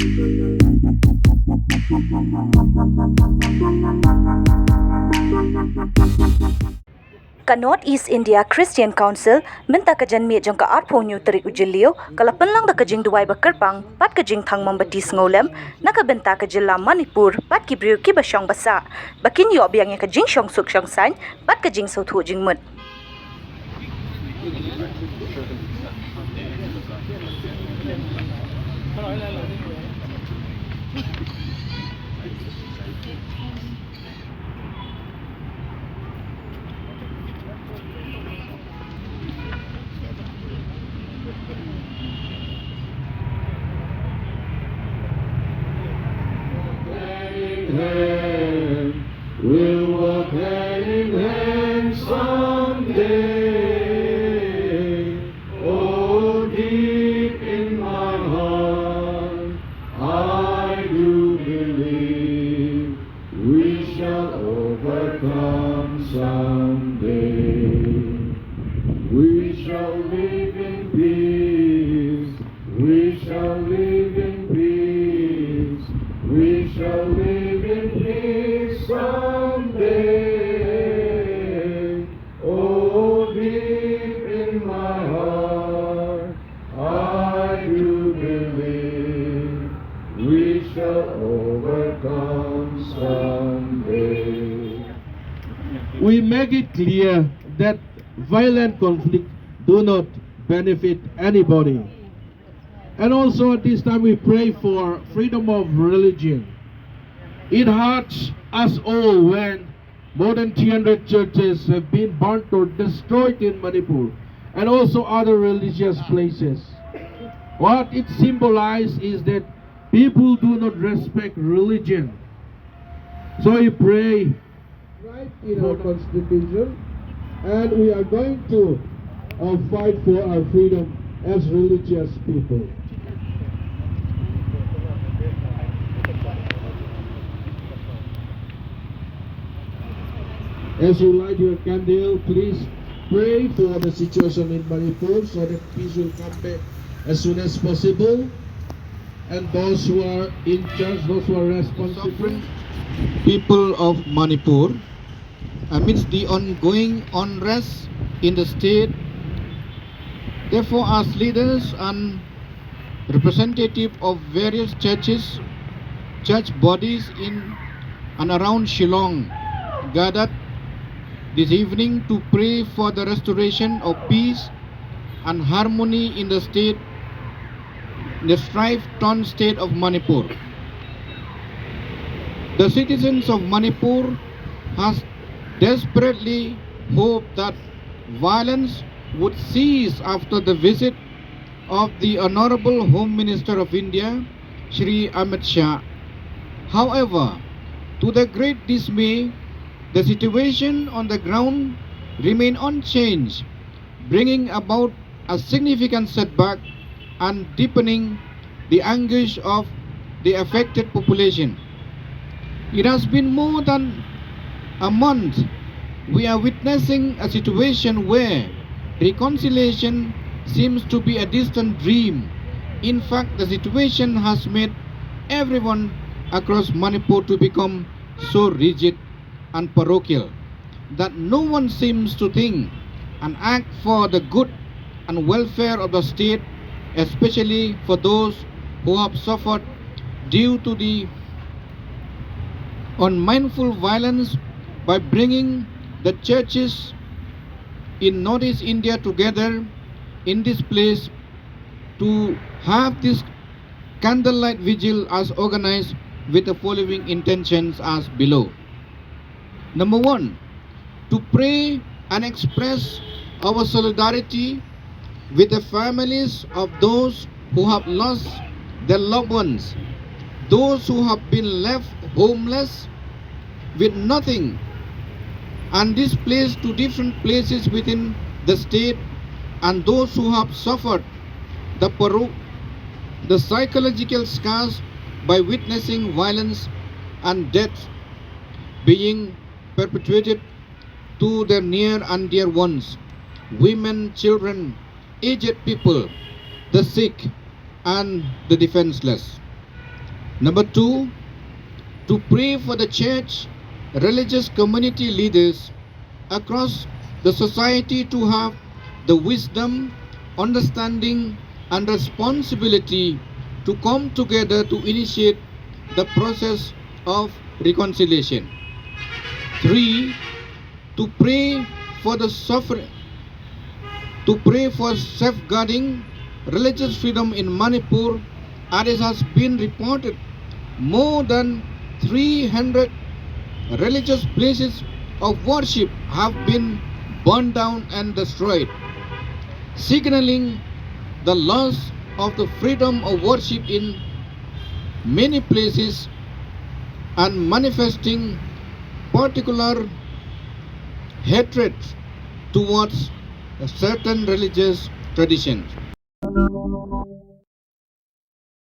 Ka North East India Christian Council minta ka janmiet jong ka arphonyu tarik jylliew kala Pynlong da ka Jingduwai ba kyrpang pat ka Jingthang Mombati sngewlem na ka Bynta ka jylla Manipur pat ki briew kiba shong basah bakin yo biang ka jingshong shong saiñ pat ka jingshongthuh jingmut. We'll walk hand in hand someday. Oh, deep in my heart, I do believe we shall overcome someday. We shall live in peace. We shall live in peace. We shall live in peace someday. Oh, deep in my heart, I do believe we shall overcome someday. We make it clear that violent conflict do not benefit anybody. And also at this time we pray for freedom of religion. It hurts us all when more than 300 churches have been burnt or destroyed in Manipur and also other religious places. What it symbolizes is that people do not respect religion. So we pray right in our constitution, and we are going to fight for our freedom as religious people. As you light your candle, please pray for the situation in Manipur so that peace will come back as soon as possible. And those who are in charge, those who are responsible, people of Manipur, amidst the ongoing unrest in the state, therefore as leaders and representatives of various churches, church bodies in and around Shillong gathered this evening to pray for the restoration of peace and harmony in the state, the strife-torn state of Manipur. The citizens of Manipur has desperately hoped that violence would cease after the visit of the Honorable Home Minister of India, Shri Amit Shah. However, to the great dismay, the situation on the ground remained unchanged, bringing about a significant setback and deepening the anguish of the affected population. It has been more than a month we are witnessing a situation where reconciliation seems to be a distant dream. In fact, the situation has made everyone across Manipur to become so rigid and parochial that no one seems to think and act for the good and welfare of the state, especially for those who have suffered due to the unmindful violence. By bringing the churches in Northeast India together in this place to have this candlelight vigil as organized with the following intentions as below. Number one, to pray and express our solidarity with the families of those who have lost their loved ones, those who have been left homeless with nothing and displaced to different places within the state, and those who have suffered the psychological scars by witnessing violence and death being perpetrated to their near and dear ones, women, children, aged people, the sick and the defenseless. Number 2, to pray for the church, religious community leaders across the society to have the wisdom, understanding, and responsibility to come together to initiate the process of reconciliation. 3, to pray for the safeguarding religious freedom in Manipur, as it has been reported more than 300 religious places of worship have been burned down and destroyed, signaling the loss of the freedom of worship in many places and manifesting particular hatred towards certain religious traditions.